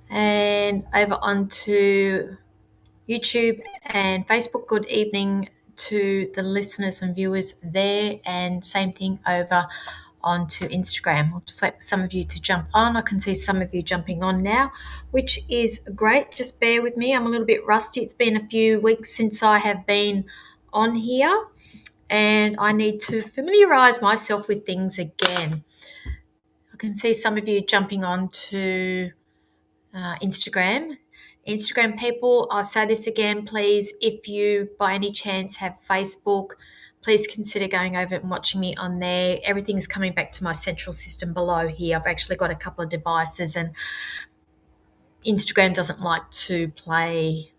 and over onto YouTube and Facebook. Good evening to the listeners and viewers there, and same thing over onto Instagram. I'll just wait for some of you to jump on. I can see some of you jumping on now, which is great. Just bear with me. I'm a little bit rusty. It's been a few weeks since I have been on here, and I need to familiarize myself with things again. I can see some of you jumping on to Instagram. Instagram people, I'll say this again, please, if you by any chance have Facebook, please consider going over and watching me on there. Everything is coming back to my central system below here. I've actually got a couple of devices, and Instagram doesn't like to play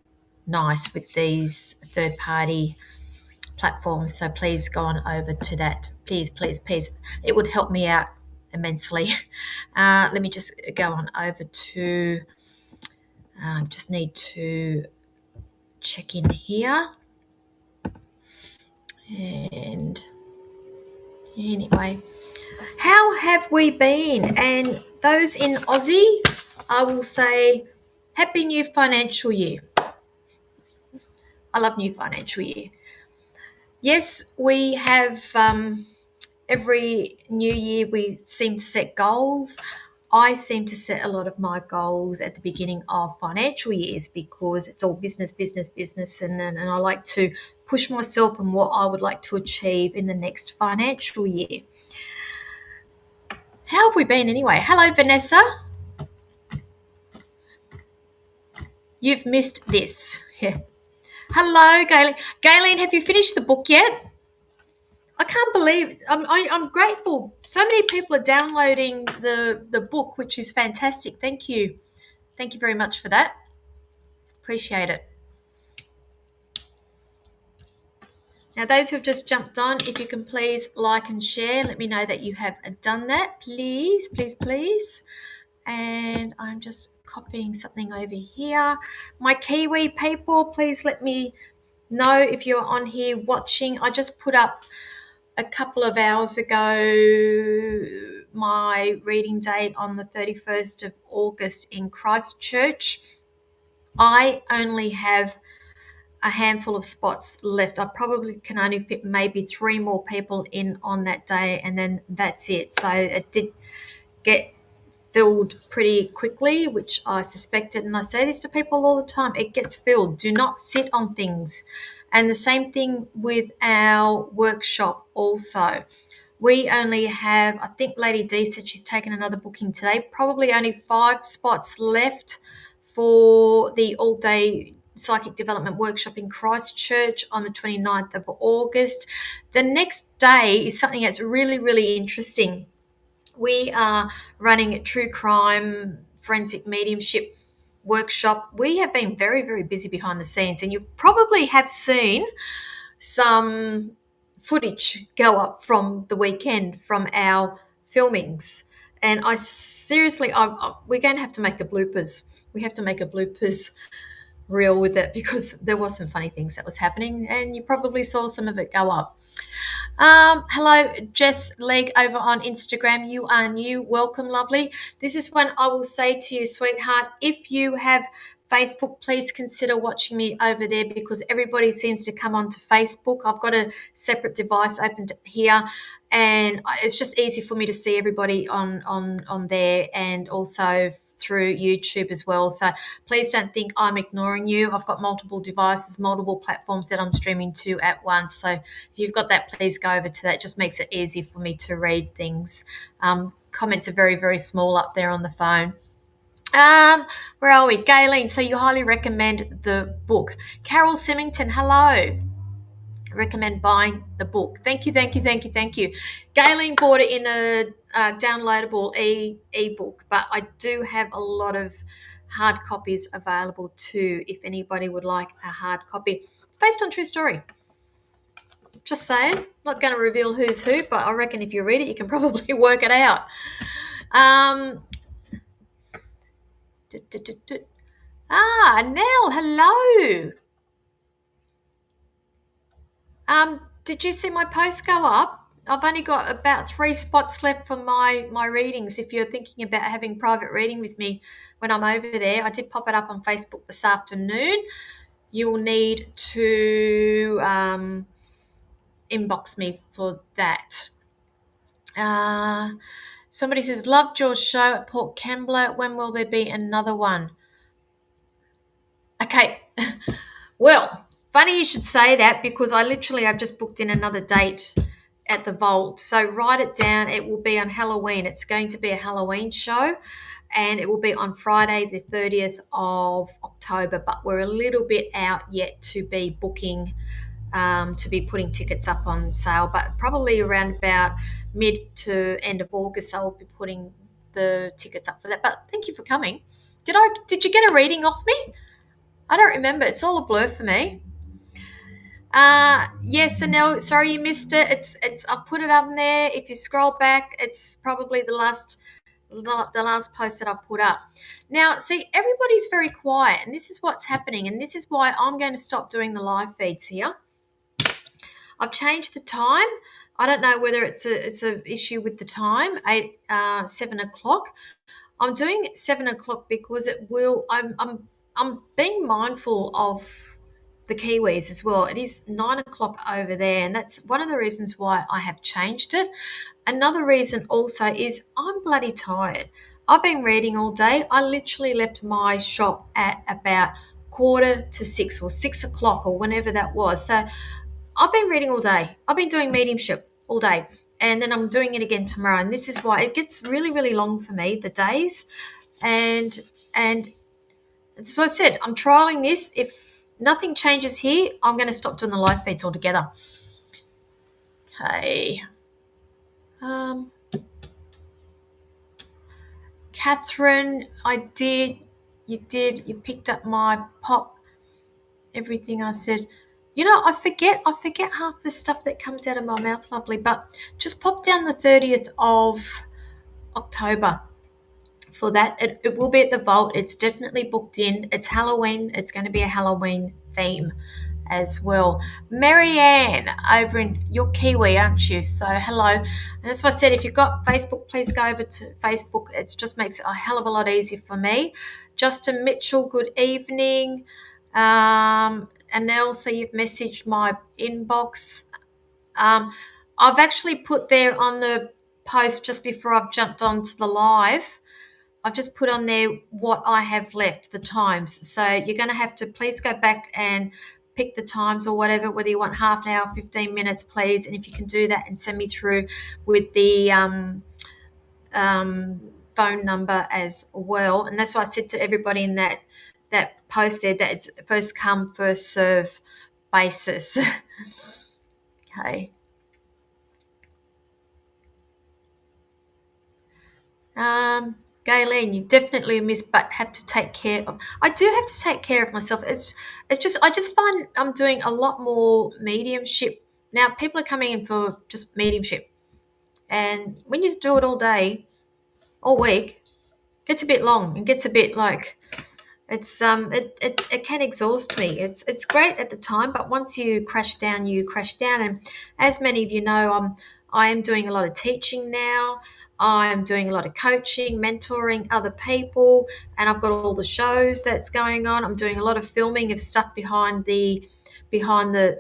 nice with these third-party platforms, so please go on over to that. Please, please, please. It would help me out immensely. Let me just go on over to just need to check in here. And anyway, how have we been? And those in Aussie, I will say happy new financial year. I love new financial year. Yes, we have every new year we seem to set goals. I seem to set a lot of my goals at the beginning of financial years because it's all business, business, business, and I like to push myself on what I would like to achieve in the next financial year. How have we been anyway? Hello, Vanessa. You've missed this. Yeah. Hello, Gayleen. Gayleen, have you finished the book yet? I can't believe it. I'm grateful. So many people are downloading the book, which is fantastic. Thank you. Thank you very much for that. Appreciate it. Now, those who have just jumped on, if you can please like and share, let me know that you have done that. Please, please, please. And I'm just copying something over here. My Kiwi people, please let me know if you're on here watching. I just put up a couple of hours ago my reading date on the 31st of August in Christchurch. I only have a handful of spots left. I probably can only fit maybe 3 more people in on that day, and then that's it. So it did get filled pretty quickly, which I suspected, and I say this to people all the time, it gets filled. Do not sit on things. And the same thing with our workshop also. We only have, I think Lady D said she's taken another booking today, probably only 5 spots left for the all-day psychic development workshop in Christchurch on the 29th of August. The next day is something that's really, really interesting. We are running a true crime forensic mediumship workshop. We have been very, very busy behind the scenes, and you probably have seen some footage go up from the weekend from our filmings. And I seriously, we're going to have to make a bloopers. We have to make a bloopers reel with it because there was some funny things that was happening, and you probably saw some of it go up. Hello, Jess Legg over on Instagram. You are new. Welcome, lovely. This is when I will say to you, sweetheart, if you have Facebook, please consider watching me over there because everybody seems to come onto Facebook. I've got a separate device opened here, and it's just easy for me to see everybody on there, and also through YouTube as well. So please don't think I'm ignoring you. I've got multiple devices, multiple platforms that I'm streaming to at once. So if you've got that, please go over to that. It just makes it easy for me to read things. Comments are very, very small up there on the phone. Where are we? Gayleen, so you highly recommend the book. Carol Symington, hello. Recommend buying the book. Thank you, thank you, thank you, thank you. Gayleen bought it in a downloadable e-book, but I do have a lot of hard copies available too if anybody would like a hard copy. It's based on true story. Just saying. Not going to reveal who's who, but I reckon if you read it, you can probably work it out. Nell, hello. Did you see my post go up? I've only got about 3 spots left for my readings. If you're thinking about having private reading with me when I'm over there, I did pop it up on Facebook this afternoon. You'll need to inbox me for that. Somebody says, loved your show at Port Kembla. When will there be another one? Okay. Well, funny you should say that, because I've just booked in another date at the Vault. So write it down. It will be on Halloween. It's going to be a Halloween show, and it will be on Friday the 30th of October, but we're a little bit out yet to be booking, to be putting tickets up on sale, but probably around about mid to end of August I'll be putting the tickets up for that. But thank you for coming. Did you get a reading off me? I don't remember. It's all a blur for me. Yes, Anel, sorry you missed it. It's I've put it up there. If you scroll back, it's probably the last post that I've put up. Now, see, everybody's very quiet, and this is what's happening, and this is why I'm going to stop doing the live feeds here. I've changed the time. I don't know whether it's a issue with the time, 7 o'clock. I'm doing 7 o'clock because it will. I'm being mindful of the Kiwis as well. It is 9 o'clock over there, and that's one of the reasons why I have changed it. Another reason also is I'm bloody tired. I've been reading all day. I literally left my shop at about 5:45 or 6 o'clock or whenever that was. So I've been reading all day. I've been doing mediumship all day, and then I'm doing it again tomorrow. And this is why it gets really, really long for me, the days. And so I said, I'm trialing this. If nothing changes here, I'm going to stop doing the live feeds altogether. Okay. Catherine, you picked up my pop, everything I said. You know, I forget half the stuff that comes out of my mouth, lovely, but just pop down the 30th of October for that. It will be at the Vault. It's definitely booked in. It's Halloween. It's going to be a Halloween theme as well. Marianne, over in, you're Kiwi, aren't you? So hello. And that's why I said, if you've got Facebook, please go over to Facebook. It just makes it a hell of a lot easier for me. Justin Mitchell, good evening. And also you've messaged my inbox. I've actually put there on the post just before I've jumped onto the live, I've just put on there what I have left, the times. So you're going to have to please go back and pick the times or whatever, whether you want half an hour, 15 minutes, please. And if you can do that and send me through with the phone number as well. And that's why I said to everybody in that post there that it's first come, first serve basis. Okay. Gayleen, you definitely missed, but have to take care of. I do have to take care of myself. It's just I just find I'm doing a lot more mediumship now. People are coming in for just mediumship, and when you do it all day, all week, it gets a bit long and gets a bit like it's it can exhaust me. It's great at the time, but once you crash down, you crash down. And as many of you know, I am doing a lot of teaching now. I'm doing a lot of coaching, mentoring other people, and I've got all the shows that's going on. I'm doing a lot of filming of stuff behind the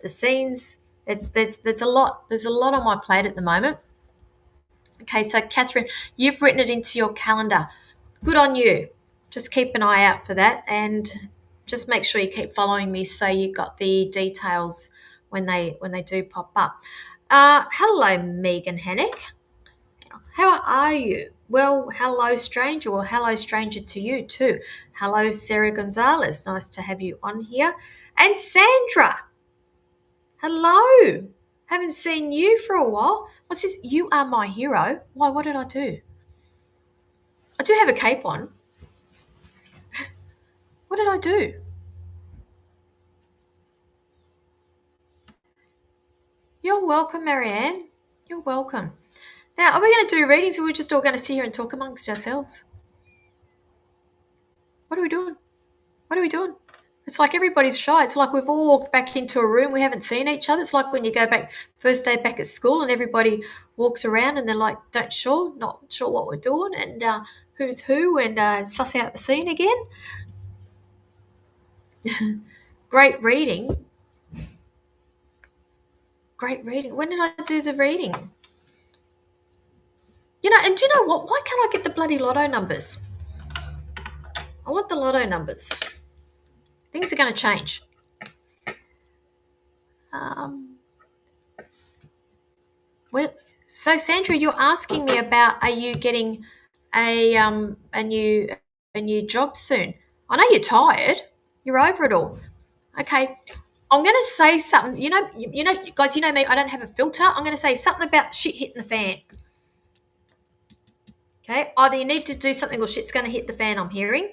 scenes. There's a lot on my plate at the moment. Okay, so Catherine, you've written it into your calendar. Good on you. Just keep an eye out for that, and just make sure you keep following me so you got the details when they do pop up. Hello, Megan Hennick. How are you? Well, hello, stranger. Well, hello, stranger to you too. Hello, Sarah Gonzalez. Nice to have you on here. And Sandra. Hello. Haven't seen you for a while. What's this? You are my hero. Why? What did I do? I do have a cape on. What did I do? You're welcome, Marianne. You're welcome. Now, are we going to do readings, or are we just all going to sit here and talk amongst ourselves? What are we doing? What are we doing? It's like everybody's shy. It's like we've all walked back into a room. We haven't seen each other. It's like when you go back, first day back at school, and everybody walks around and they're like, not sure what we're doing and who's who, and suss out the scene again. Great reading. Great reading. When did I do the reading? And do you know what? Why can't I get the bloody lotto numbers? I want the lotto numbers. Things are going to change. So Sandra, you're asking me about, are you getting a new job soon? I know you're tired. You're over it all. Okay. I'm going to say something. Guys, you know me. I don't have a filter. I'm going to say something about shit hitting the fan. Okay. Either you need to do something or shit's going to hit the fan, I'm hearing.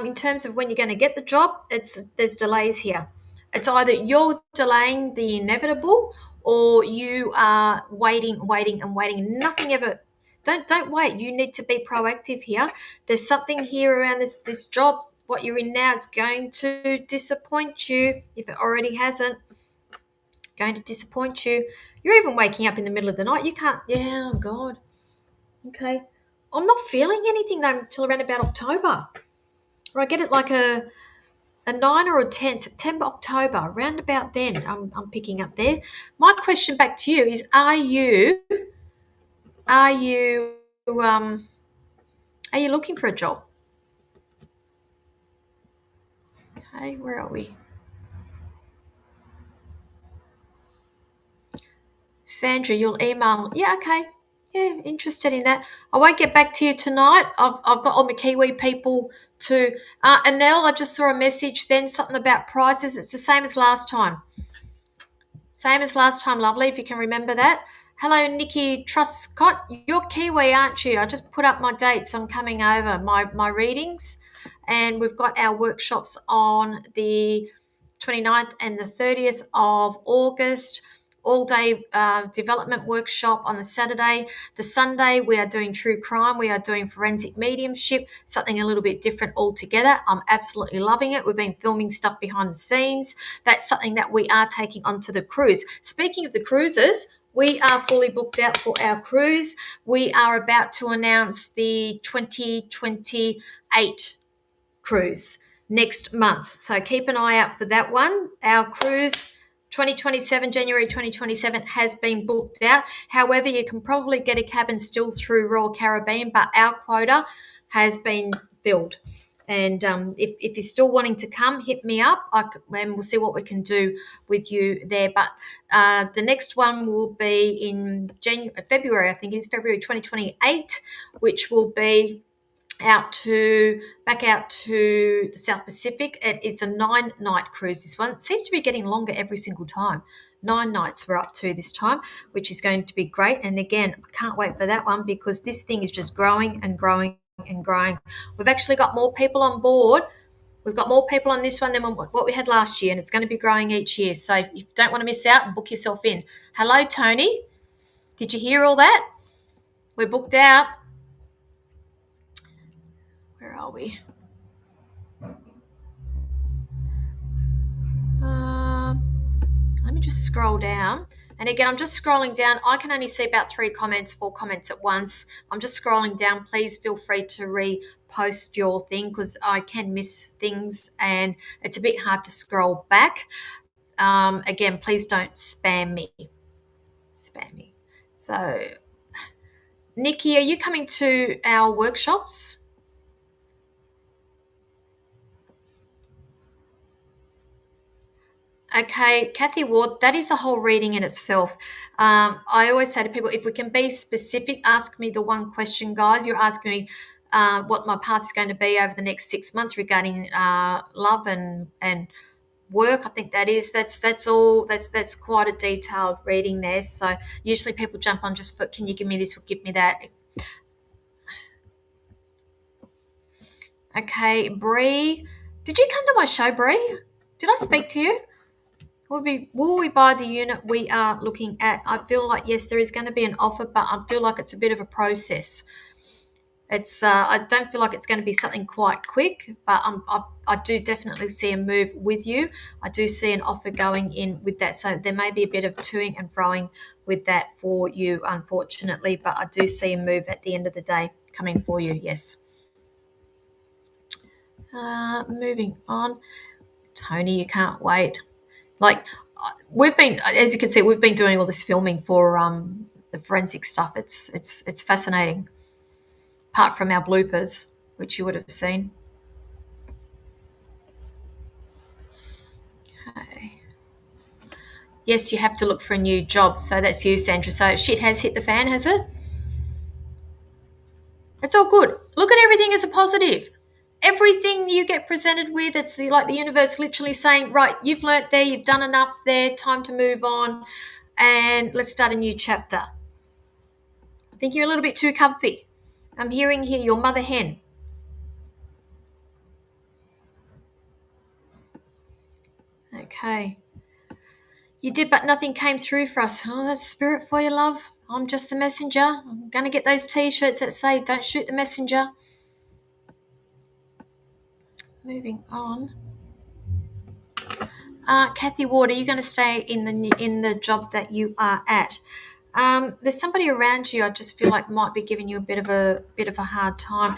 In terms of when you're going to get the job, there's delays here. It's either you're delaying the inevitable or you are waiting. Nothing ever. Don't wait. You need to be proactive here. There's something here around this job. What you're in now is going to disappoint you if it already hasn't. Going to disappoint you. You're even waking up in the middle of the night. You can't. Yeah, oh God. Okay. I'm not feeling anything though until around about October. Or I get it like a 9 or a 10, September, October, around about then I'm picking up there. My question back to you is, are you looking for a job? Okay, where are we? Sandra, you'll email. Yeah, okay. Yeah, interested in that. I won't get back to you tonight. I've got all my Kiwi people to Anel, I just saw a message then, something about prices. It's the same as last time. Same as last time, lovely, if you can remember that. Hello, Nikki Truscott. You're Kiwi, aren't you? I just put up my dates. I'm coming over, my readings. And we've got our workshops on the 29th and the 30th of August. All-day development workshop on the Saturday. The Sunday, we are doing true crime. We are doing forensic mediumship, something a little bit different altogether. I'm absolutely loving it. We've been filming stuff behind the scenes. That's something that we are taking onto the cruise. Speaking of the cruises, we are fully booked out for our cruise. We are about to announce the 2028 cruise next month. So keep an eye out for that one. Our cruise 2027, January 2027 has been booked out. However, you can probably get a cabin still through Royal Caribbean, but our quota has been filled. And if you're still wanting to come, hit me up and we'll see what we can do with you there. But the next one will be in February, I think it is February 2028, which will be back out to the South Pacific. It's a 9-night cruise, this one. It seems to be getting longer every single time. 9 nights we're up to this time, which is going to be great. And again, I can't wait for that one because this thing is just growing and growing and growing. We've actually got more people on board. We've got more people on this one than what we had last year, and it's going to be growing each year. So if you don't want to miss out, book yourself in. Hello, Tony. Did you hear all that? We're booked out. Where are we? Let me just scroll down. And again, I'm just scrolling down. I can only see about 4 comments at once. I'm just scrolling down. Please feel free to repost your thing because I can miss things and it's a bit hard to scroll back. Again, please don't spam me. So, Nikki, are you coming to our workshops? Okay, Kathy Ward, that is a whole reading in itself. I always say to people, if we can be specific, ask me the one question, guys. You're asking me what my path is going to be over the next 6 months regarding love and work. I think that's all. That's quite a detailed reading there. So usually people jump on just for, can you give me this or give me that? Okay, Bree, did you come to my show, Bree? Did I speak to you? Will we buy the unit we are looking at? I feel like, yes, there is going to be an offer, but I feel like it's a bit of a process. It's I don't feel like it's going to be something quite quick, but I do definitely see a move with you. I do see an offer going in with that, so there may be a bit of toing and froing with that for you, unfortunately, but I do see a move at the end of the day coming for you. Yes. Moving on, Tony, you can't wait. Like we've been, as you can see, we've been doing all this filming for the forensic stuff. It's fascinating. Apart from our bloopers, which you would have seen. Okay. Yes, you have to look for a new job. So that's you, Sandra. So shit has hit the fan, has it? It's all good. Look at everything as a positive. Everything you get presented with, it's like the universe literally saying, right, you've learnt there, you've done enough there, time to move on, and let's start a new chapter. I think you're a little bit too comfy. I'm hearing here your mother hen. Okay. You did, but nothing came through for us. Oh, that's spirit for you, love. I'm just the messenger. I'm going to get those T-shirts that say, don't shoot the messenger. Moving on. Kathy Ward, are you going to stay in the job that you are at? There's somebody around you I just feel like might be giving you a bit of a hard time.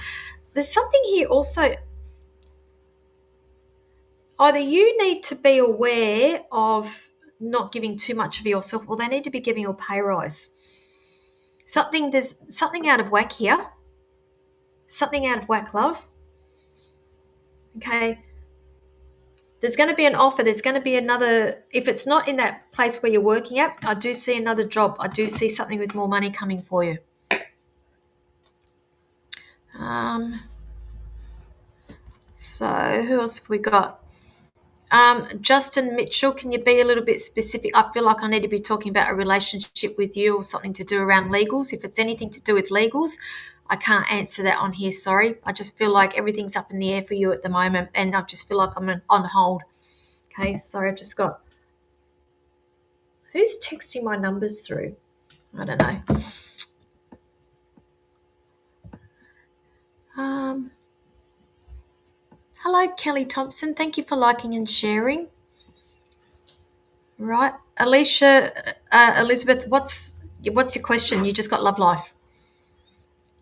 There's something here also. Either you need to be aware of not giving too much of yourself, or they need to be giving you a pay rise. There's something out of whack here. Something out of whack, love. Okay. There's going to be an offer. There's going to be another. If it's not in that place where you're working at, I do see another job. I do see something with more money coming for you. So who else have we got? Justin Mitchell, can you be a little bit specific? I feel like I need to be talking about a relationship with you or something to do around legals. If it's anything to do with legals, I can't answer that on here, sorry. I just feel like everything's up in the air for you at the moment, and I just feel like I'm on hold. Okay, sorry, I've just got... Who's texting my numbers through? I don't know. Hello, Kelly Thompson. Thank you for liking and sharing. Right. Alicia, Elizabeth, what's your question? You just got love life.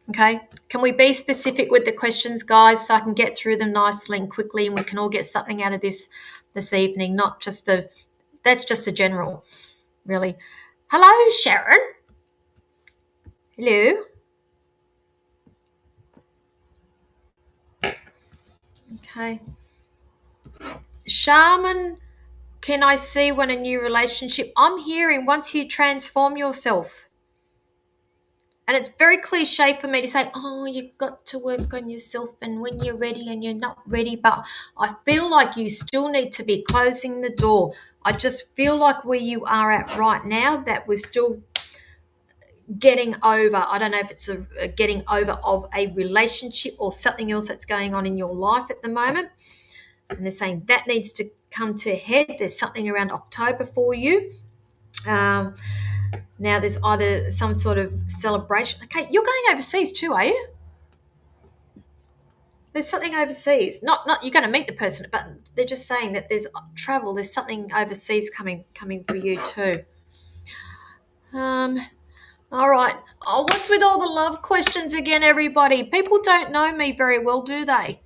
Okay. Can we be specific with the questions, guys, so I can get through them nicely and quickly, and we can all get something out of this evening, not just that's just a general, really. Hello, Sharon. Hello. Okay. Shaman, can I see when a new relationship? I'm hearing once you transform yourself. And it's very cliche for me to say, oh, you've got to work on yourself and when you're ready and you're not ready. But I feel like you still need to be closing the door. I just feel like where you are at right now, that we're still getting over. I don't know if it's a getting over of a relationship or something else that's going on in your life at the moment. And they're saying that needs to come to a head. There's something around October for you. Now there's either some sort of celebration. Okay, you're going overseas too, are you? There's something overseas. Not you're going to meet the person, but they're just saying that there's travel. There's something overseas coming for you too. All right. Oh, what's with all the love questions again, everybody? People don't know me very well, do they?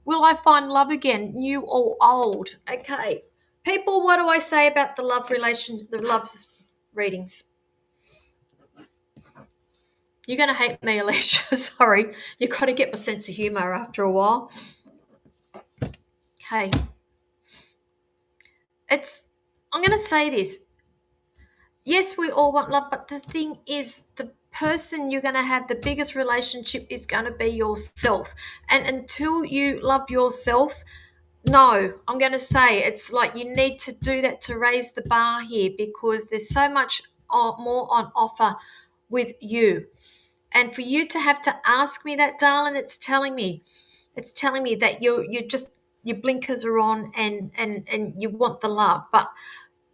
Will I find love again, new or old? Okay. People, what do I say about the love readings? You're going to hate me, Alicia. Sorry. You've got to get my sense of humour after a while. Okay. I'm going to say this. Yes, we all want love, but the thing is, the person you're going to have the biggest relationship is going to be yourself. And until you love yourself, no, I'm going to say it's like you need to do that to raise the bar here, because there's so much more on offer with you. And for you to have to ask me that, darling, it's telling me that your blinkers are on and you want the love. But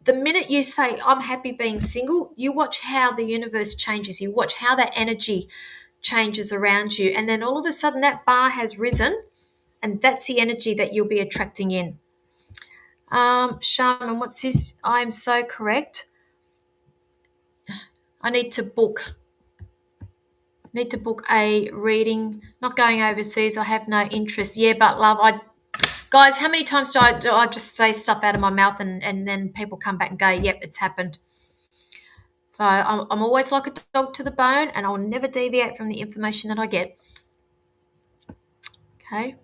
the minute you say, I'm happy being single, you watch how the universe changes. You watch how that energy changes around you. And then all of a sudden that bar has risen, and that's the energy that you'll be attracting in. Shaman, what's this? I'm so correct. I need to book a reading. Not going overseas. I have no interest. Yeah, but love, guys, how many times do I just say stuff out of my mouth and then people come back and go, yep, it's happened. So I'm always like a dog to the bone, and I'll never deviate from the information that I get. Okay.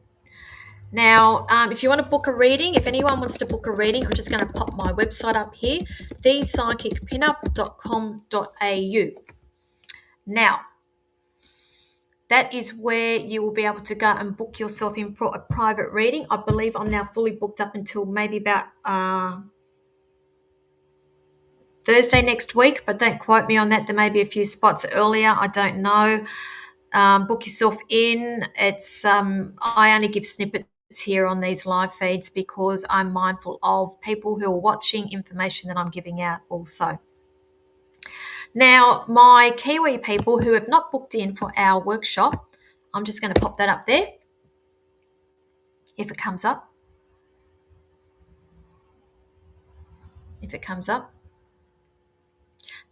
Now, if you want to book a reading, if anyone wants to book a reading, I'm just going to pop my website up here, thepsychicpinup.com.au. Now, that is where you will be able to go and book yourself in for a private reading. I believe I'm now fully booked up until maybe about Thursday next week, but don't quote me on that. There may be a few spots earlier. I don't know. Book yourself in. It's I only give snippets here on these live feeds because I'm mindful of people who are watching information that I'm giving out also. Now, my Kiwi people who have not booked in for our workshop, I'm just going to pop that up there if it comes up. If it comes up.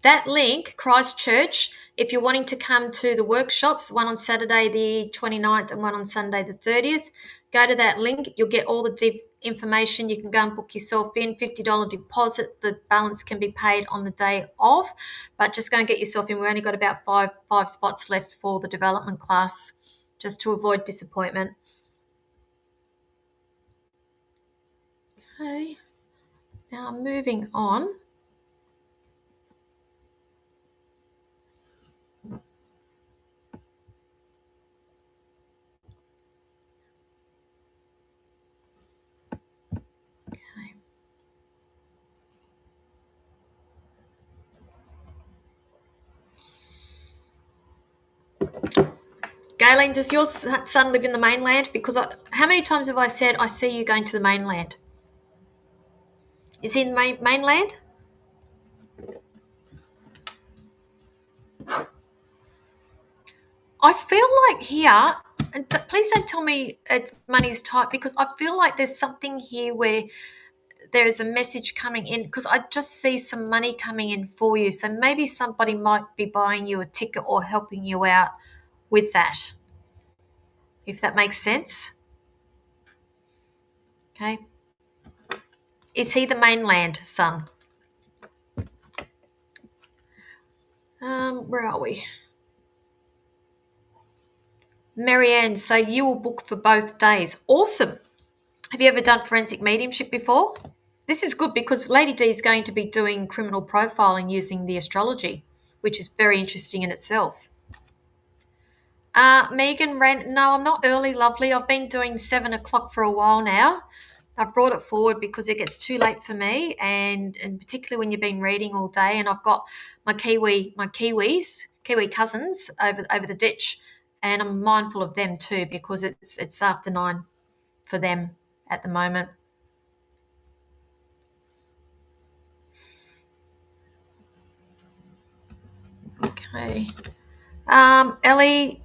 That link, Christchurch, if you're wanting to come to the workshops, one on Saturday the 29th and one on Sunday the 30th, go to that link. You'll get all the information. You can go and book yourself in, $50 deposit. The balance can be paid on the day of, but just go and get yourself in. We've only got about five spots left for the development class, just to avoid disappointment. Okay, now moving on. Galen, does your son live in the mainland? Because how many times have I said I see you going to the mainland? Is he in the mainland? I feel like here, and please don't tell me it's money's tight, because I feel like there's something here where there is a message coming in, because I just see some money coming in for you. So maybe somebody might be buying you a ticket or helping you out with that, if that makes sense. Okay. Is he the mainland son? Where are we? Marianne, so you will book for both days. Awesome. Have you ever done forensic mediumship before? This is good because Lady D is going to be doing criminal profiling using the astrology, which is very interesting in itself. Megan ran, no, I'm not early, lovely. I've been doing 7 o'clock for a while now. I've brought it forward because it gets too late for me, and particularly when you've been reading all day, and I've got my Kiwi cousins over the ditch, and I'm mindful of them too because it's after 9 for them at the moment. Okay. Ellie,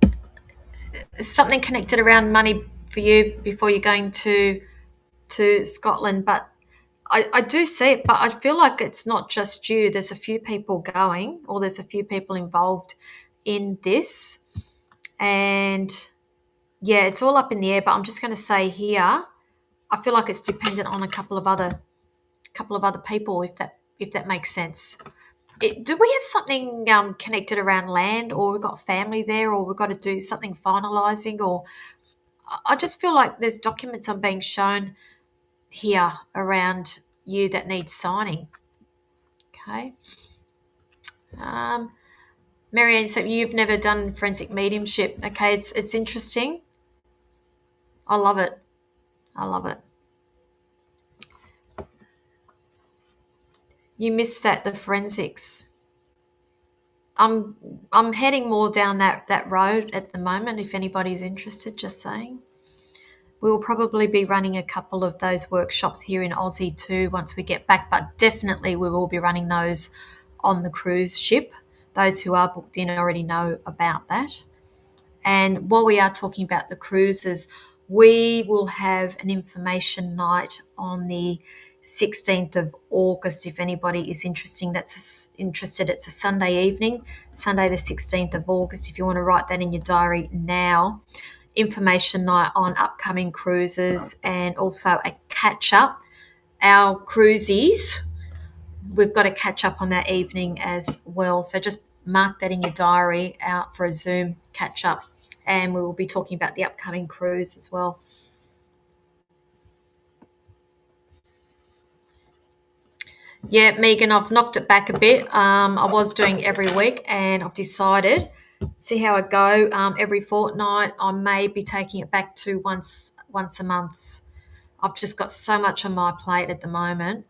something connected around money for you before you're going to Scotland, but I do see it, but I feel like it's not just you. There's a few people going, or there's a few people involved in this, and yeah, it's all up in the air. But I'm just going to say here, I feel like it's dependent on a couple of other people, if that makes sense. Do we have something connected around land, or we've got family there, or we've got to do something finalising, or I just feel like there's documents I'm being shown here around you that need signing. Okay. Marianne, so you've never done forensic mediumship. Okay, it's interesting. I love it. You missed the forensics. I'm heading more down that road at the moment. If anybody's interested, just saying. We will probably be running a couple of those workshops here in Aussie too once we get back, but definitely we will be running those on the cruise ship. Those who are booked in already know about that. And while we are talking about the cruises, we will have an information night on the 16th of August. If anybody is interested, it's a Sunday evening, Sunday the 16th of August. If you want to write that in your diary now, information night on upcoming cruises and also a catch up. Our cruises, we've got to catch up on that evening as well. So just mark that in your diary out for a Zoom catch up. And we will be talking about the upcoming cruise as well. Yeah, Megan, I've knocked it back a bit. I was doing every week and I've decided, see how I go, every fortnight. I may be taking it back to once a month. I've just got so much on my plate at the moment.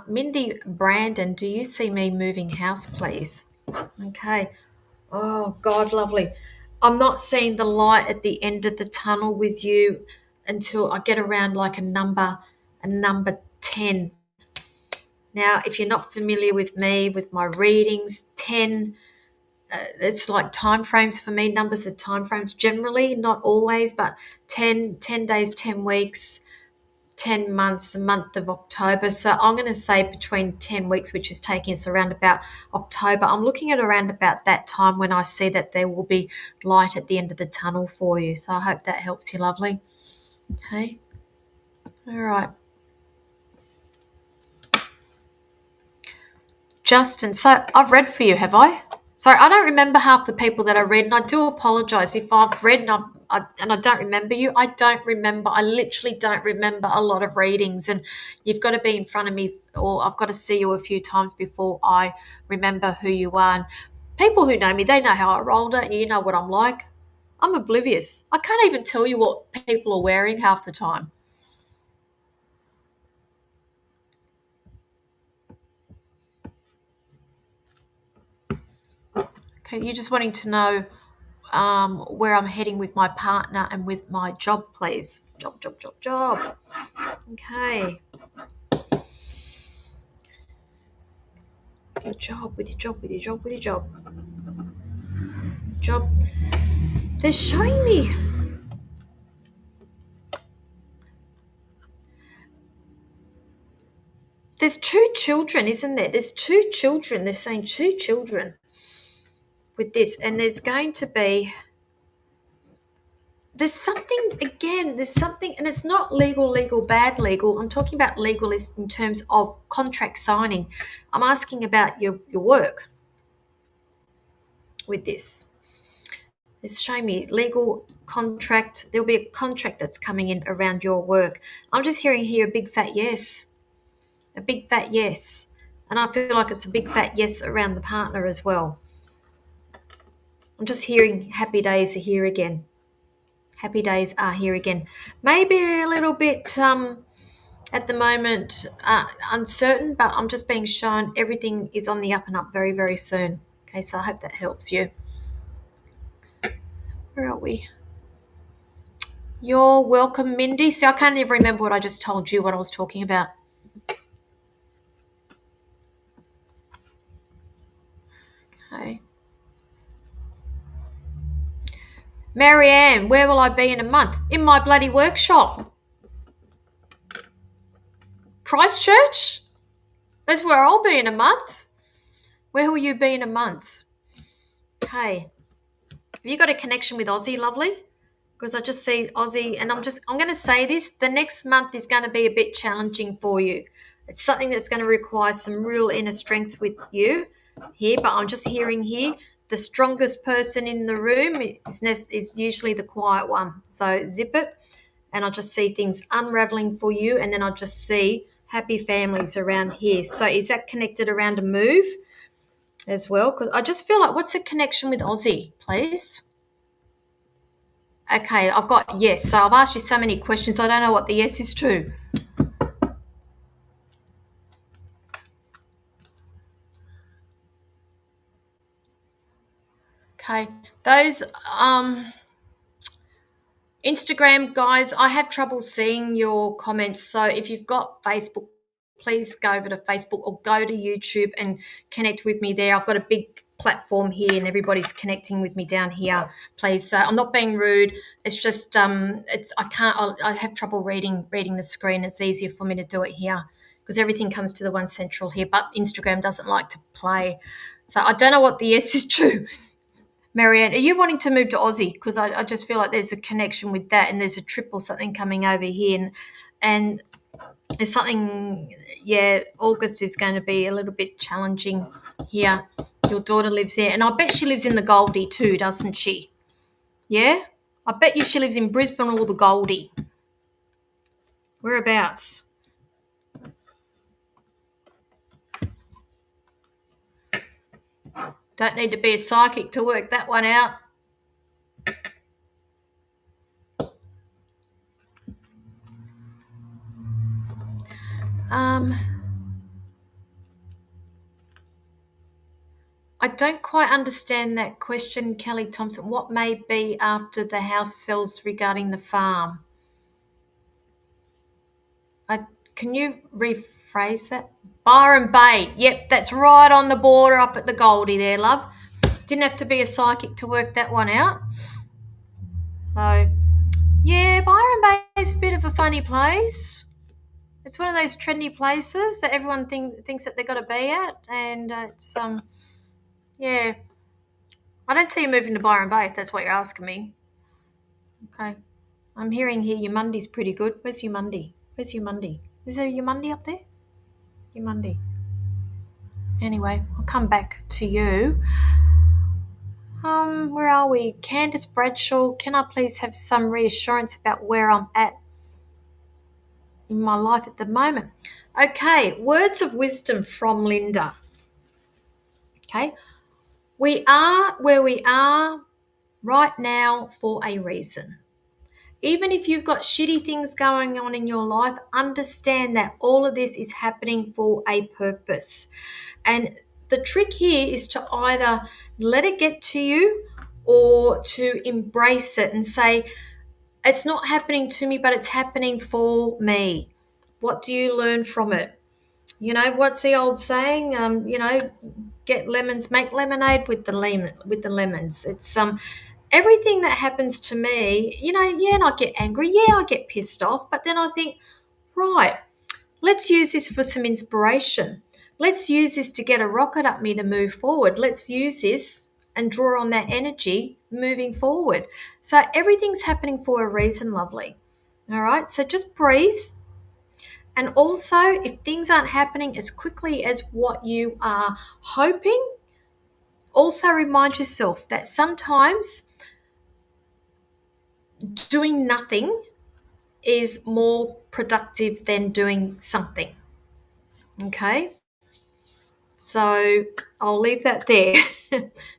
Mindy Brandon, do you see me moving house, please? Okay. Oh, God, lovely. I'm not seeing the light at the end of the tunnel with you until I get around like a number 10. Now, if you're not familiar with me, with my readings, 10, it's like time frames for me. Numbers are time frames generally, not always, but 10 days, 10 weeks, 10 months, a month of October. So I'm going to say between 10 weeks, which is taking us around about October. I'm looking at around about that time when I see that there will be light at the end of the tunnel for you. So I hope that helps you, lovely. Okay. All right. Justin, so I've read for you, have I? Sorry, I don't remember half the people that I read, and I do apologise if I've read and I don't remember you. I don't remember. I literally don't remember a lot of readings, and you've got to be in front of me, or I've got to see you a few times before I remember who you are. And people who know me, they know how I rolled it, and you know what I'm like. I'm oblivious. I can't even tell you what people are wearing half the time. Okay, you're just wanting to know where I'm heading with my partner and with my job, please. Job. Okay. With your job. Job. They're showing me. There's 2 children, isn't there? There's 2 children. They're saying 2 children with this. And there's going to be... There's something, and it's not legal, bad legal. I'm talking about legal in terms of contract signing. I'm asking about your work with this. It's showing me legal contract. There'll be a contract that's coming in around your work. I'm just hearing here a big fat yes. A big fat yes. And I feel like it's a big fat yes around the partner as well. I'm just hearing happy days are here again. Happy days are here again. Maybe a little bit at the moment uncertain, but I'm just being shown everything is on the up and up very, very soon. Okay, so I hope that helps you. Where are we? You're welcome, Mindy. See, I can't even remember what I just told you, what I was talking about. Okay. Marianne, where will I be in a month? In my bloody workshop. Christchurch? That's where I'll be in a month. Where will you be in a month? Okay. Have you got a connection with Aussie, lovely? Because I just see Aussie, and I'm going to say this, the next month is going to be a bit challenging for you. It's something that's going to require some real inner strength with you here, but I'm just hearing here, the strongest person in the room is usually the quiet one. So zip it, and I just see things unraveling for you, and then I just see happy families around here. So is that connected around a move as well? Because I just feel like, what's the connection with Aussie, please? Okay, I've got yes. So I've asked you so many questions, I don't know what the yes is to. Okay, those Instagram guys, I have trouble seeing your comments. So if you've got Facebook, please go over to Facebook or go to YouTube and connect with me there. I've got a big platform here and everybody's connecting with me down here, please. So I'm not being rude. It's just I have trouble reading the screen. It's easier for me to do it here because everything comes to the one central here, but Instagram doesn't like to play. So I don't know what the yes is true. Marianne, are you wanting to move to Aussie? Because I just feel like there's a connection with that, and there's a trip or something coming over here, and there's something. Yeah, August is going to be a little bit challenging here. Your daughter lives there, and I bet she lives in the Goldie too, doesn't she? Yeah, I bet you she lives in Brisbane or the Goldie. Whereabouts? Don't need to be a psychic to work that one out. I don't quite understand that question, Kelly Thompson. What may be after the house sells regarding the farm? Can you rephrase that? Byron Bay. Yep, that's right on the border up at the Goldie there, love. Didn't have to be a psychic to work that one out. So, yeah, Byron Bay is a bit of a funny place. It's one of those trendy places that everyone thinks that they've got to be at, and it's yeah. I don't see you moving to Byron Bay if that's what you're asking me. Okay, I'm hearing here Yumundi's pretty good. Where's Yumundi? Where's Yumundi? Is there a Yumundi up there? Yumundi. Anyway, I'll come back to you. Where are we? Candice Bradshaw, can I please have some reassurance about where I'm at in my life at the moment? Okay, words of wisdom from Linda. Okay, we are where we are right now for a reason. Even if you've got shitty things going on in your life, understand that all of this is happening for a purpose. And the trick here is to either let it get to you or to embrace it and say, it's not happening to me, but it's happening for me. What do you learn from it? You know, what's the old saying? Get lemons, make lemonade with the lemons. It's everything that happens to me, and I get angry, I get pissed off, but then I think, right, let's use this for some inspiration. Let's use this to get a rocket up me to move forward. Let's use this and draw on that energy moving forward. So everything's happening for a reason, lovely. All right, so just breathe. And also, if things aren't happening as quickly as what you are hoping, also remind yourself that sometimes doing nothing is more productive than doing something. Okay? So I'll leave that there.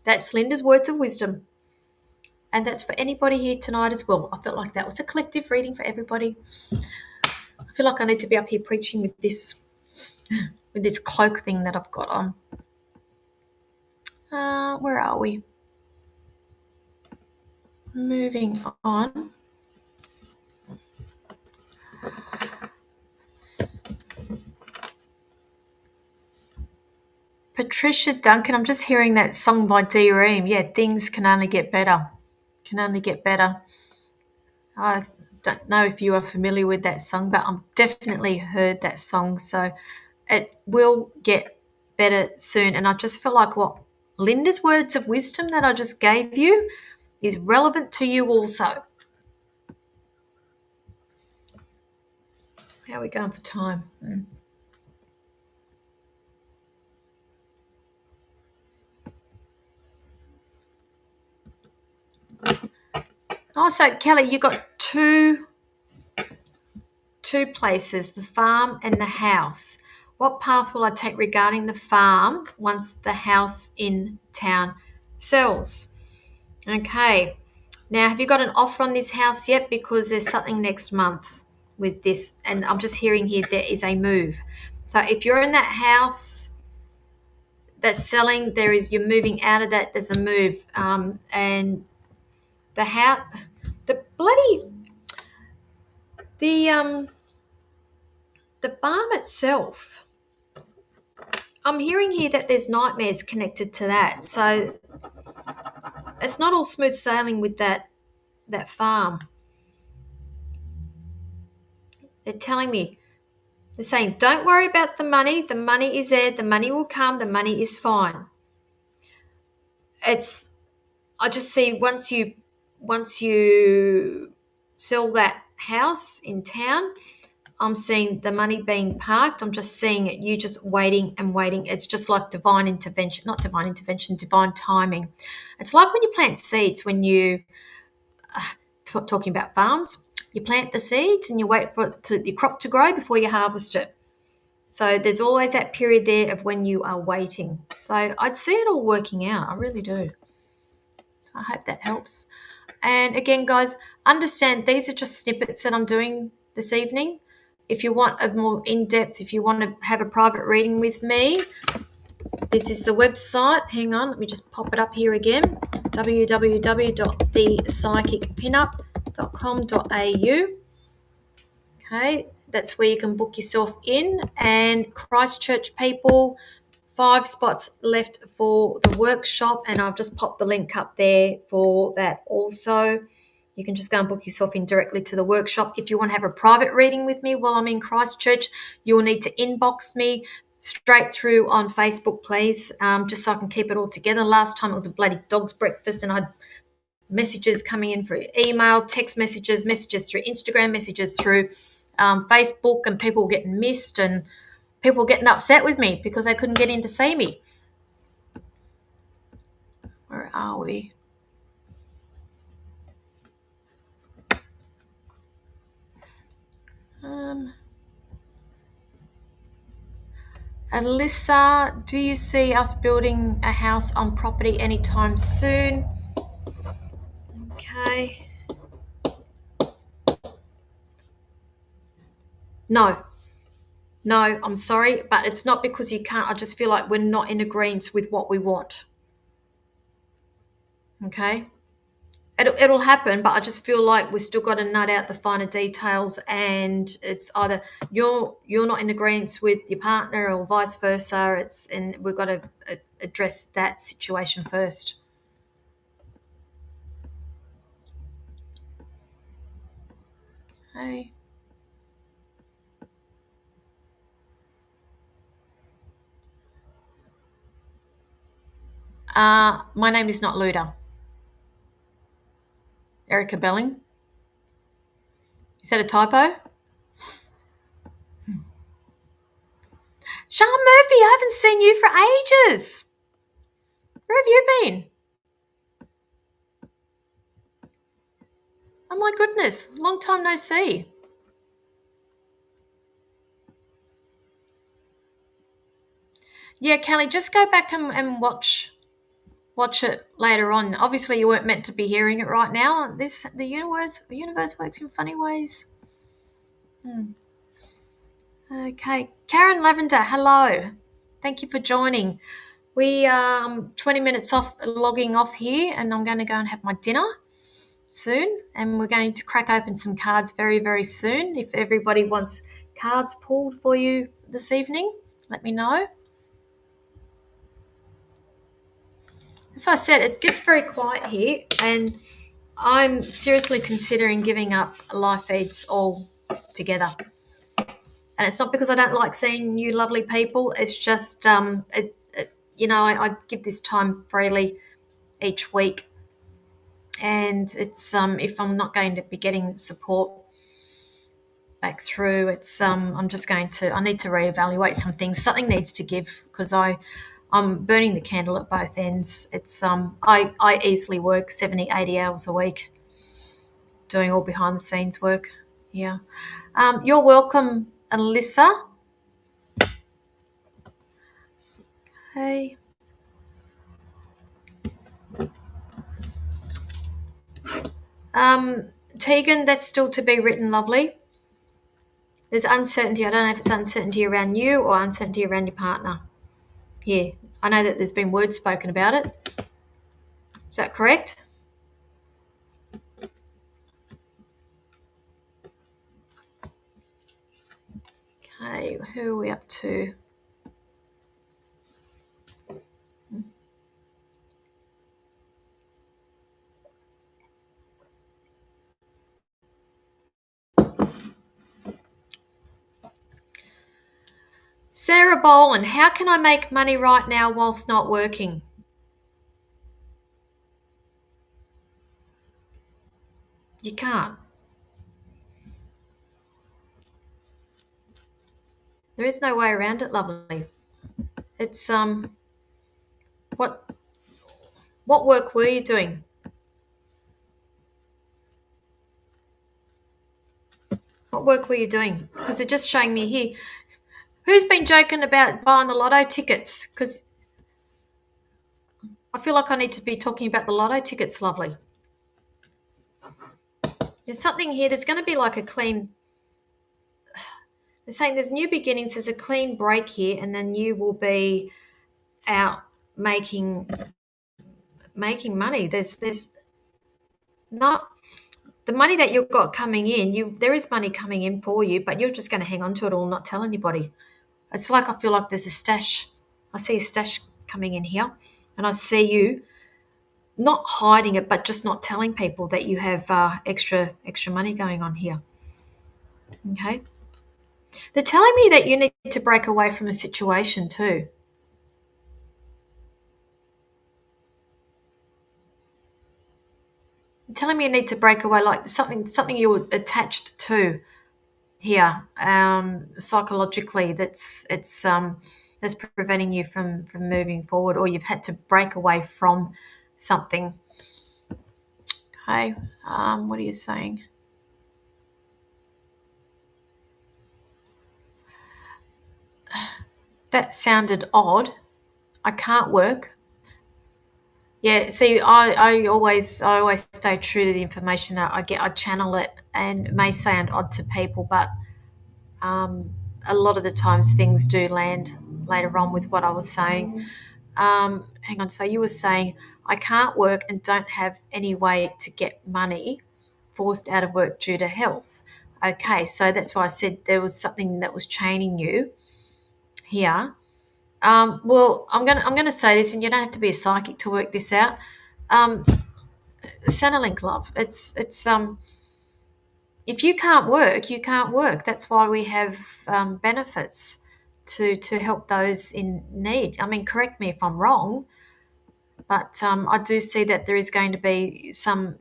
That's Linda's words of wisdom. And that's for anybody here tonight as well. I felt like that was a collective reading for everybody. I feel like I need to be up here preaching with this cloak thing that I've got on. Where are we? Moving on. Patricia Duncan, I'm just hearing that song by Dee Ream. Yeah, things can only get better. Can only get better. I don't know if you are familiar with that song, but I've definitely heard that song. So it will get better soon. And I just feel like what Linda's words of wisdom that I just gave you is relevant to you also. How are we going for time? Oh, so Kelly, you got two places, the farm and the house. What path will I take regarding the farm once the house in town sells? Okay. Now, have you got an offer on this house yet? Because there's something next month with this, and I'm just hearing here there is a move. So if you're in that house that's selling, you're moving out of that, there's a move. And the house, the farm itself, I'm hearing here that there's nightmares connected to that. So it's not all smooth sailing with that farm. They're telling me, they're saying, don't worry about the money. The money is there. The money will come. The money is fine. I just see once you sell that house in town, I'm seeing the money being parked. I'm just seeing it, you just waiting and waiting. It's just like divine intervention, not divine intervention, divine timing. It's like when you plant seeds, when you, talking about farms, you plant the seeds and you wait for your crop to grow before you harvest it. So there's always that period there of when you are waiting. So I'd see it all working out. I really do. So I hope that helps. And again, guys, understand these are just snippets that I'm doing this evening. If you want a more in-depth, if you want to have a private reading with me, this is the website. Hang on, let me just pop it up here again. www.thepsychicpinup.com.au. Okay, that's where you can book yourself in. And Christchurch people, 5 spots left for the workshop, and I've just popped the link up there for that also. You can just go and book yourself in directly to the workshop. If you want to have a private reading with me while I'm in Christchurch, you'll need to inbox me straight through on Facebook, please, just so I can keep it all together. Last time it was a bloody dog's breakfast, and I had messages coming in through email, text messages, messages through Instagram, messages through Facebook, and people getting missed and people getting upset with me because they couldn't get in to see me. Where are we? Alyssa, do you see us building a house on property anytime soon? Okay. No, I'm sorry, but it's not because you can't. I just feel like we're not in agreement with what we want. Okay. It'll happen, but I just feel like we've still got to nut out the finer details, and it's either you're not in agreement with your partner or vice versa. And we've got to address that situation first. Okay. My name is not Luda. Erica Belling. Is that a typo? Sean Murphy, I haven't seen you for ages. Where have you been? Oh my goodness, long time no see. Yeah, Kelly, just go back and watch it later on. Obviously, you weren't meant to be hearing it right now. The universe works in funny ways. Okay, Karen Lavender, hello. Thank you for joining. We are 20 minutes off logging off here, and I'm going to go and have my dinner soon, and we're going to crack open some cards very, very soon. If everybody wants cards pulled for you this evening, let me know. As I said, it gets very quiet here, and I'm seriously considering giving up live feeds all together. And it's not because I don't like seeing you lovely people. It's just, I give this time freely each week. And it's if I'm not going to be getting support back through, it's I need to reevaluate some things. Something needs to give, because I'm burning the candle at both ends. It's I easily work 70, 80 hours a week doing all behind the scenes work. Yeah. You're welcome, Alyssa. Hey. Tegan, that's still to be written, lovely. There's uncertainty. I don't know if it's uncertainty around you or uncertainty around your partner. Yeah, I know that there's been words spoken about it. Is that correct? Okay, who are we up to? Sarah Boland, how can I make money right now whilst not working? You can't. There is no way around it, lovely. It's what work were you doing? What work were you doing? Because they're just showing me here. Who's been joking about buying the lotto tickets? Because I feel like I need to be talking about the lotto tickets, lovely. There's something here. There's going to be like a clean. They're saying there's new beginnings. There's a clean break here, and then you will be out making money. There's not the money that you've got coming in. There is money coming in for you, but you're just going to hang on to it all, not tell anybody. It's like I feel like there's a stash. I see a stash coming in here, and I see you not hiding it, but just not telling people that you have extra money going on here. Okay. They're telling me that you need to break away from a situation too. They're telling me you need to break away, like something you're attached to here, psychologically. That's preventing you from moving forward, or you've had to break away from something. Okay. What are you saying? That sounded odd. I can't work. Yeah, see, I always stay true to the information that I get. I channel it, and it may sound odd to people, but a lot of the times things do land later on with what I was saying. Hang on, so you were saying I can't work and don't have any way to get money, forced out of work due to health. Okay, so that's why I said there was something that was chaining you here. Well, I'm gonna say this, and you don't have to be a psychic to work this out. Centrelink, love. It's if you can't work, you can't work. That's why we have benefits to help those in need. I mean, correct me if I'm wrong, but I do see that there is going to be some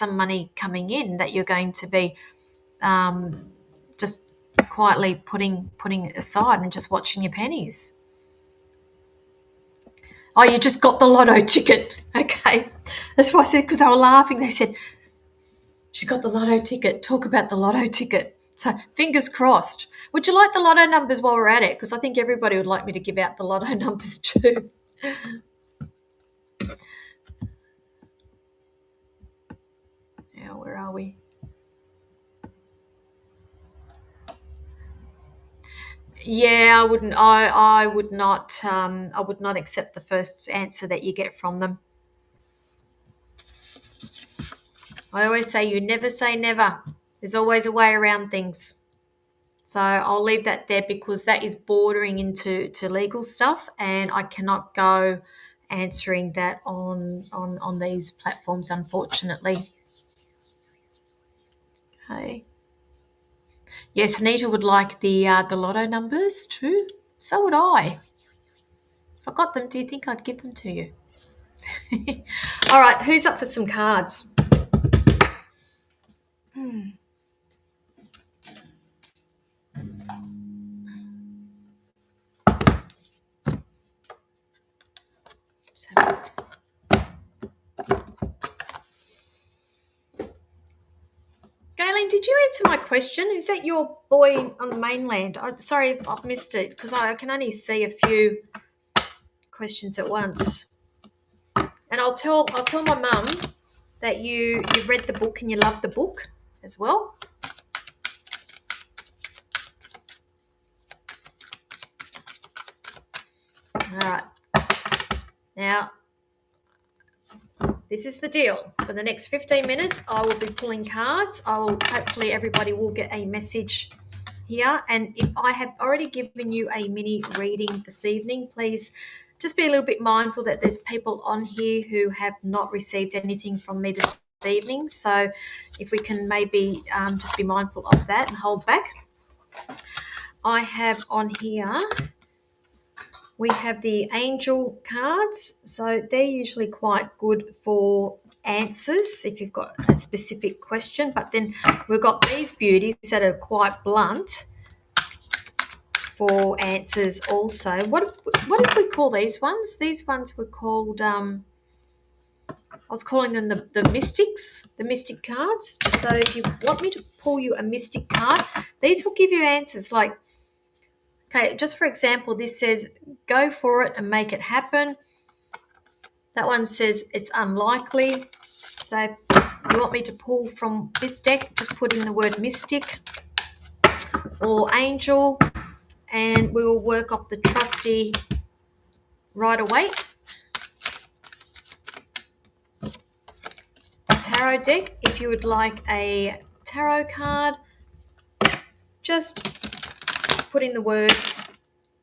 money coming in that you're going to be just quietly putting aside and just watching your pennies. Oh, you just got the lotto ticket. Okay. That's why I said, because they were laughing. They said, she's got the lotto ticket. Talk about the lotto ticket. So fingers crossed. Would you like the lotto numbers while we're at it? Because I think everybody would like me to give out the lotto numbers too. Now, where are we? Yeah, I wouldn't. I would not. I would not accept the first answer that you get from them. I always say you never say never. There's always a way around things. So I'll leave that there because that is bordering into legal stuff, and I cannot go answering that on these platforms, unfortunately. Okay. Yes, Anita would like the lotto numbers too. So would I. If I got them, do you think I'd give them to you? All right, who's up for some cards? Galen, did you answer my question? Is that your boy on the mainland? Sorry if I've missed it because I can only see a few questions at once. And I'll tell my mum that you've read the book and you love the book as well. All right. Now, this is the deal. For the next 15 minutes, I will be pulling cards. Hopefully everybody will get a message here. And if I have already given you a mini reading this evening, please just be a little bit mindful that there's people on here who have not received anything from me this evening. So if we can maybe just be mindful of that and hold back. I have on here we have the angel cards. So they're usually quite good for answers if you've got a specific question. But then we've got these beauties that are quite blunt for answers also. What did we call these ones? These ones were called, I was calling them the mystics, the mystic cards. So if you want me to pull you a mystic card, these will give you answers like, okay, just for example, this says, go for it and make it happen. That one says it's unlikely. So if you want me to pull from this deck, just put in the word mystic or angel, and we will work off the trusty right away. Tarot deck, if you would like a tarot card, just put in the word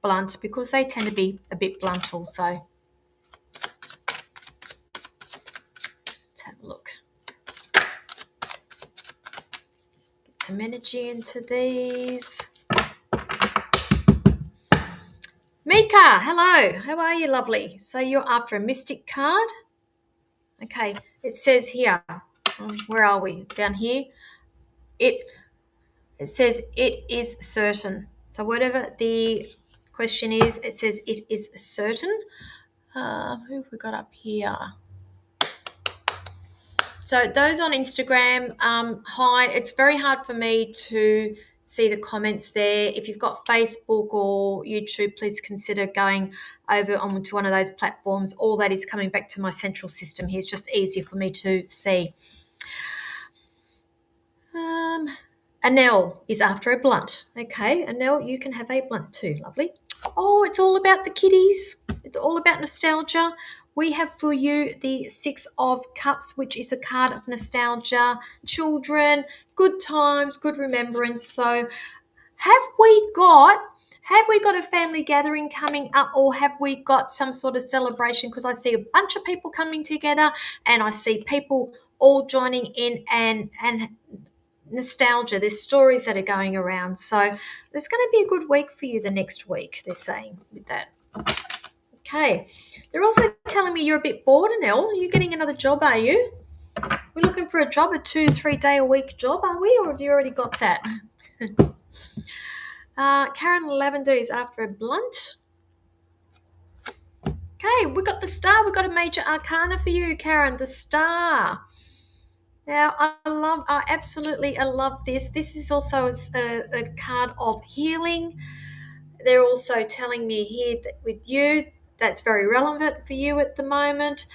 blunt because they tend to be a bit blunt also. Let's have a look. Get some energy into these. Mika, hello. How are you, lovely? So you're after a mystic card? Okay, it says here, where are we? Down here. It says it is certain. So whatever the question is, it says it is certain. Who have we got up here? So those on Instagram, hi. It's very hard for me to see the comments there. If you've got Facebook or YouTube, please consider going over onto one of those platforms. All that is coming back to my central system here. It's just easier for me to see. Anel is after a blunt. Okay, Anel, you can have a blunt too, lovely. Oh, it's all about the kitties. It's all about nostalgia. We have for you the Six of Cups, which is a card of nostalgia, children, good times, good remembrance. So have we got a family gathering coming up, or have we got some sort of celebration? Because I see a bunch of people coming together and I see people all joining in and nostalgia. There's stories that are going around. So there's going to be a good week for you the next week, they're saying with that. Okay. They're also telling me you're a bit bored, Anel. Are you getting another job, are you? We're looking for a job, a 2-3 day a week job, are we? Or have you already got that? Karen Lavender is after a blunt. Okay, we got the star. We got a major arcana for you, Karen, the star. Now, I absolutely love this. This is also a card of healing. They're also telling me here that with you, that's very relevant for you at the moment.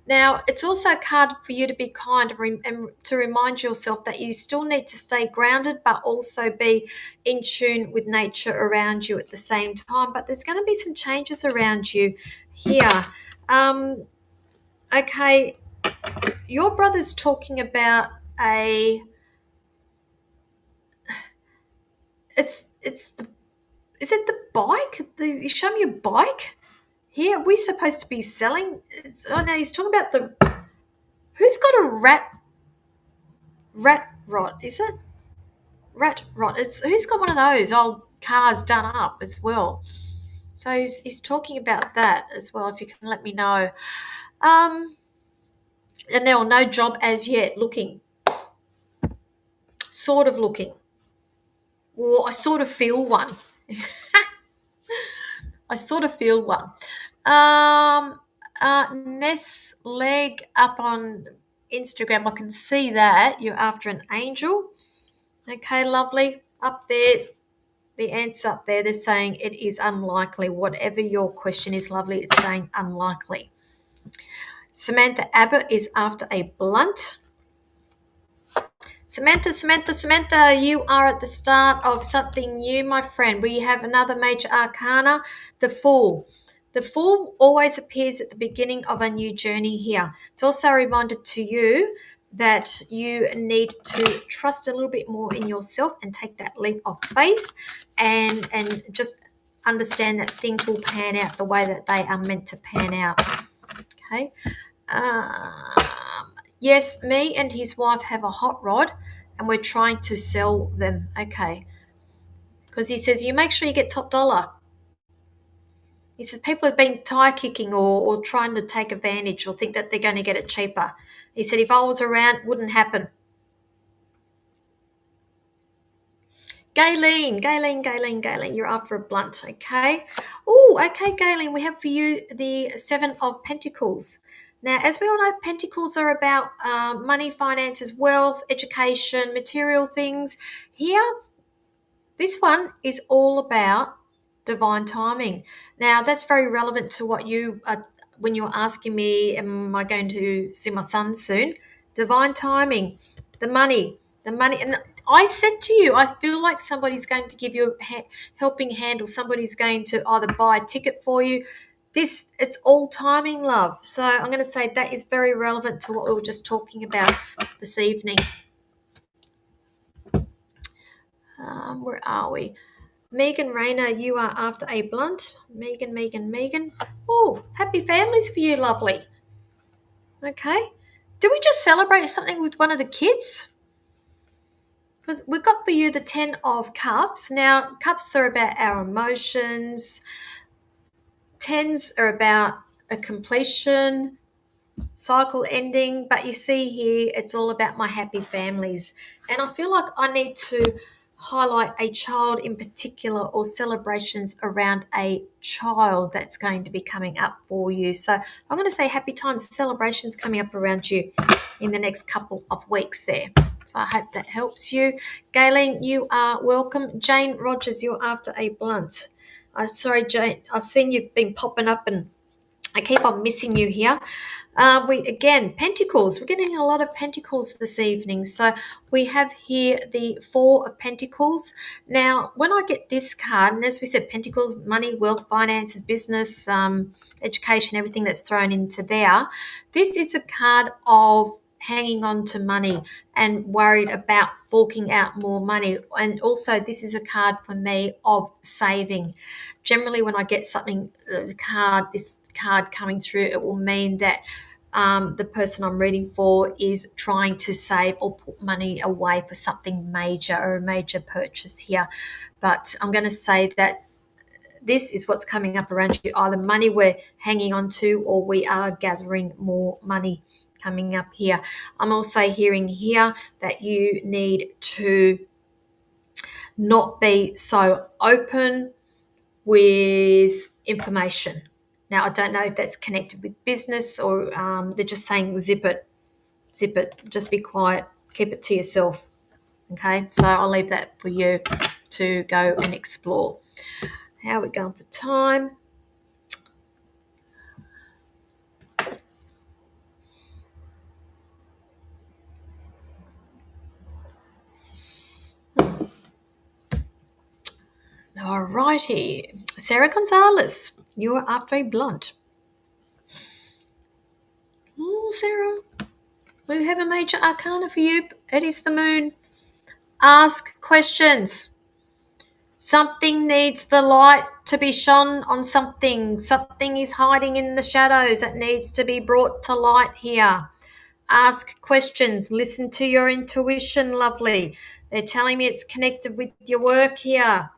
Now, it's also a card for you to be kind and to remind yourself that you still need to stay grounded, but also be in tune with nature around you at the same time. But there's going to be some changes around you here. Okay, your brother's talking about is it the bike? You show me a bike? Here, we're supposed to be selling. Oh no, he's talking about who's got a rat rot? Is it rat rot? Who's got one of those old cars done up as well? So he's talking about that as well. If you can let me know. Anel, no job as yet. Looking, sort of looking. Well, I sort of feel one. I sort of feel one. Ness Leg up on Instagram, I can see that you're after an angel. Okay, lovely. Up there, the answer up there, they're saying it is unlikely. Whatever your question is, lovely, it's saying unlikely. Samantha Abbott is after a blunt. Samantha, you are at the start of something new, my friend. We have another major arcana, the Fool. The Fool always appears at the beginning of a new journey here. It's also a reminder to you that you need to trust a little bit more in yourself and take that leap of faith and just understand that things will pan out the way that they are meant to pan out. Okay. Yes, me and his wife have a hot rod and we're trying to sell them. Okay. Because he says, you make sure you get top dollar. He says people have been tire kicking or trying to take advantage or think that they're going to get it cheaper. He said if I was around, it wouldn't happen. Gayleen, you're after a blunt, okay? Oh, okay, Gayleen, we have for you the Seven of Pentacles. Now, as we all know, Pentacles are about money, finances, wealth, education, material things. Here, this one is all about divine timing. Now, that's very relevant to what you are when you're asking me, am I going to see my son soon? Divine timing, the money. And I said to you, I feel like somebody's going to give you a helping hand, or somebody's going to either buy a ticket for you. It's all timing, love. So I'm going to say that is very relevant to what we were just talking about this evening. Where are we? Megan Rayner, you are after a blunt. Megan. Oh, happy families for you, lovely. Okay. Did we just celebrate something with one of the kids? Because we've got for you the 10 of Cups. Now, Cups are about our emotions. Tens are about a completion, cycle ending. But you see here, it's all about my happy families. And I feel like I need to highlight a child in particular, or celebrations around a child that's going to be coming up for you. So I'm going to say happy times, celebrations coming up around you in the next couple of weeks there. So I hope that helps you. Gayleen, you are welcome. Jane Rogers, you're after a blunt. Sorry, Jane, I've seen you've been popping up and I keep on missing you here. Pentacles. We're getting a lot of Pentacles this evening. So we have here the Four of Pentacles. Now, when I get this card, and as we said, Pentacles, money, wealth, finances, business, education, everything that's thrown into there. This is a card of hanging on to money and worried about forking out more money. And also, this is a card for me of saving. Generally, when I get something, this card coming through, it will mean that the person I'm reading for is trying to save or put money away for something major, or a major purchase here. But I'm going to say that this is what's coming up around you, either money we're hanging on to, or we are gathering more money coming up here. I'm also hearing here that you need to not be so open with information. Now, I don't know if that's connected with business, or they're just saying zip it, just be quiet, keep it to yourself. Okay, so I'll leave that for you to go and explore. How are we going for time? All righty. Sarah Gonzalez, you are after a blunt. Oh, Sarah, we have a major arcana for you. It is the moon. Ask questions. Something needs the light to be shone on something. Something is hiding in the shadows that needs to be brought to light here. Ask questions. Listen to your intuition, lovely. They're telling me it's connected with your work here.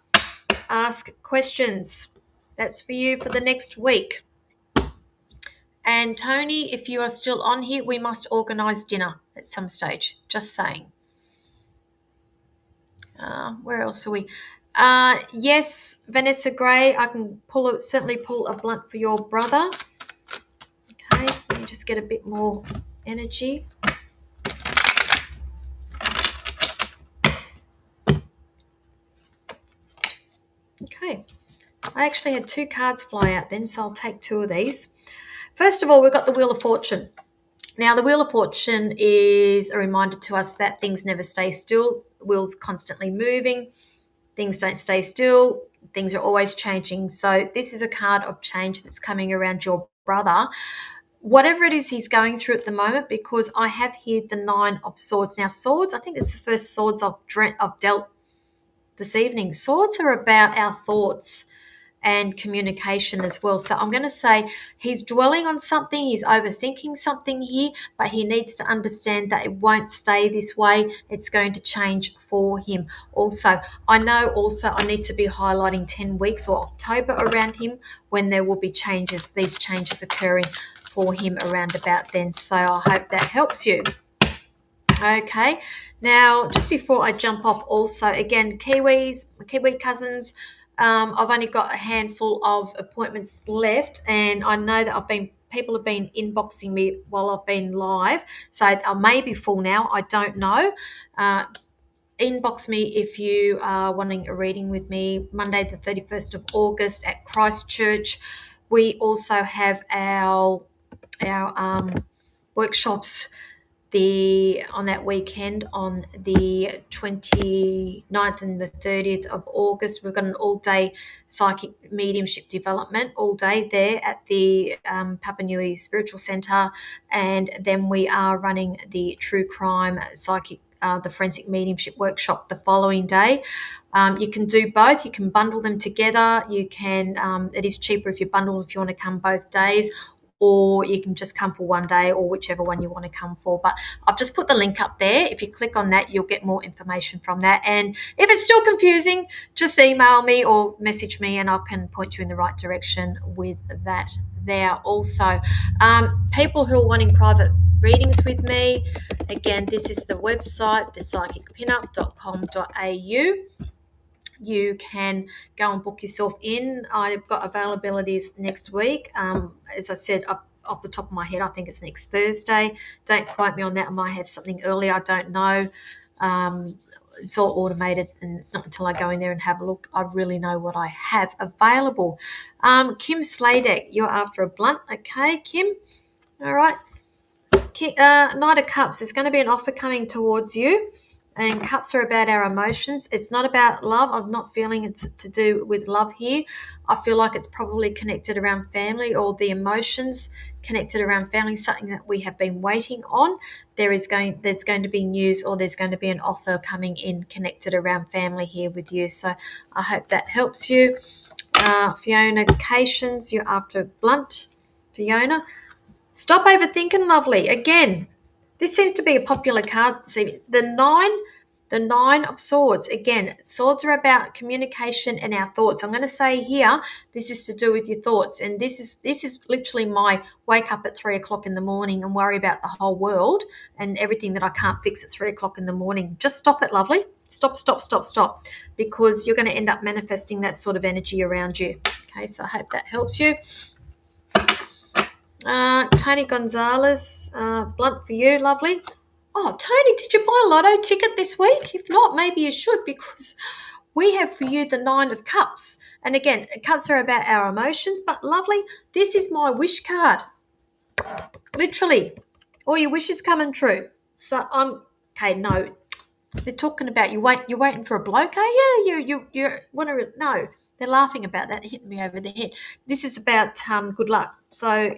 Ask questions. That's for you for the next week. And Tony, if you are still on here, we must organise dinner at some stage. Just saying. Where else are we? Yes, Vanessa Gray, I can certainly pull a blunt for your brother. Okay, let me just get a bit more energy. Okay, I actually had two cards fly out then, so I'll take two of these. First of all, we've got the Wheel of Fortune. Now, the Wheel of Fortune is a reminder to us that things never stay still. The wheel's constantly moving. Things don't stay still. Things are always changing. So this is a card of change that's coming around your brother, whatever it is he's going through at the moment, because I have here the Nine of Swords. Now, swords, I think it's the first swords I've dealt this evening. Swords are about our thoughts and communication as well. So I'm going to say he's dwelling on something, he's overthinking something here, but he needs to understand that it won't stay this way. It's going to change for him. Also, I know also I need to be highlighting 10 weeks or October around him when there will be changes, these changes occurring for him around about then. So I hope that helps you. Okay, now just before I jump off, also again, Kiwi cousins, I've only got a handful of appointments left, and I know that people have been inboxing me while I've been live, so I may be full now. I don't know. Inbox me if you are wanting a reading with me. Monday the 31st of August at Christchurch. We also have our workshops on that weekend on the 29th and the 30th of August. We've got an all-day psychic mediumship development all day there at the Papanui Spiritual Centre, and then we are running the true crime psychic the forensic mediumship workshop the following day. You can do both. You can bundle them together. You can. It is cheaper if you bundle if you want to come both days, or you can just come for one day, or whichever one you want to come for. But I've just put the link up there. If you click on that, you'll get more information from that. And if it's still confusing, just email me or message me and I can point you in the right direction with that there also. People who are wanting private readings with me, again, this is the website, thepsychicpinup.com.au. You can go and book yourself in. I've got availabilities next week. As I said, off the top of my head, I think it's next Thursday. Don't quote me on that. I might have something early. I don't know. It's all automated, and it's not until I go in there and have a look I really know what I have available. Kim Sladek, you're after a blunt. Okay, Kim. All right. Knight of Cups, there's going to be an offer coming towards you. And cups are about our emotions. It's not about love. I'm not feeling it's to do with love here. I feel like it's probably connected around family, or the emotions connected around family, something that we have been waiting on. There's going to be news, or there's going to be an offer coming in connected around family here with you. So I hope that helps you. Fiona Cations, you're after blunt. Fiona, stop overthinking, lovely. Again, this seems to be a popular card. See, the nine of swords. Again, swords are about communication and our thoughts. I'm going to say here, this is to do with your thoughts. And this is literally my wake up at 3 o'clock in the morning and worry about the whole world and everything that I can't fix at 3 o'clock in the morning. Just stop it, lovely. Stop, because you're going to end up manifesting that sort of energy around you. Okay, so I hope that helps you. Tony Gonzalez, blunt for you, lovely. Oh, Tony, did you buy a lotto ticket this week? If not, maybe you should, because we have for you the 9 of Cups. And again, cups are about our emotions, but lovely, this is my wish card. Literally, all your wishes coming true. So okay, no, they're talking about you're waiting for a bloke, are you? You want to no. They're laughing about that, hitting me over the head. This is about good luck. So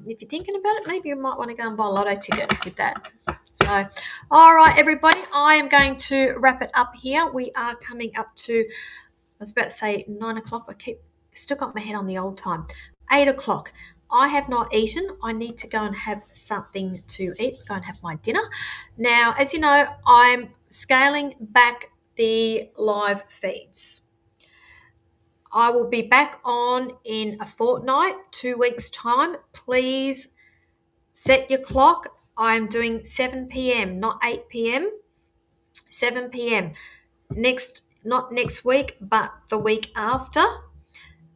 if you're thinking about it, maybe you might want to go and buy a lotto ticket with that. So, all right, everybody, I am going to wrap it up here. We are coming up to, I was about to say 9 o'clock. I still got my head on the old time. 8 o'clock. I have not eaten. I need to go and have something to eat, go and have my dinner. Now, as you know, I'm scaling back the live feeds. I will be back on in a fortnight, 2 weeks' time. Please set your clock. I'm doing 7 p.m., not 8 p.m., 7 p.m. Not next week, but the week after.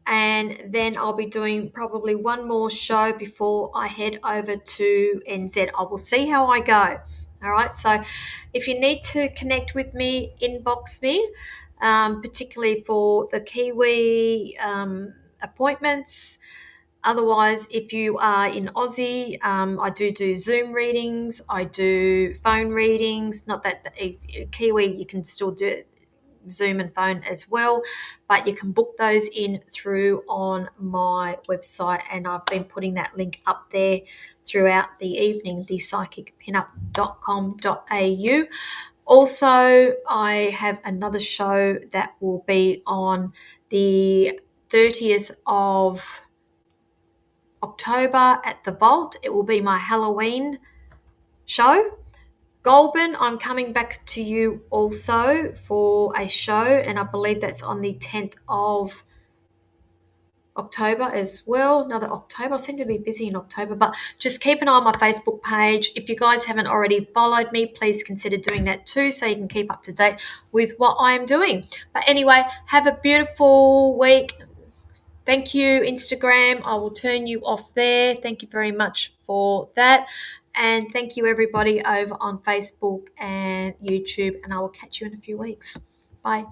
And then I'll be doing probably one more show before I head over to NZ. I will see how I go. All right. So if you need to connect with me, inbox me, particularly for the Kiwi appointments. Otherwise, if you are in Aussie, I do Zoom readings. I do phone readings. Not that Kiwi, you can still do it. Zoom and phone as well, but you can book those in through on my website, and I've been putting that link up there throughout the evening, thepsychicpinup.com.au. Also, I have another show that will be on the 30th of October at the Vault. It will be my Halloween show. Goulburn, I'm coming back to you also for a show, and I believe that's on the 10th of October as well. Another October. I seem to be busy in October, but just keep an eye on my Facebook page. If you guys haven't already followed me, please consider doing that too, so you can keep up to date with what I am doing. But anyway, have a beautiful week. Thank you, Instagram. I will turn you off there. Thank you very much for that. And thank you, everybody, over on Facebook and YouTube. And I will catch you in a few weeks. Bye.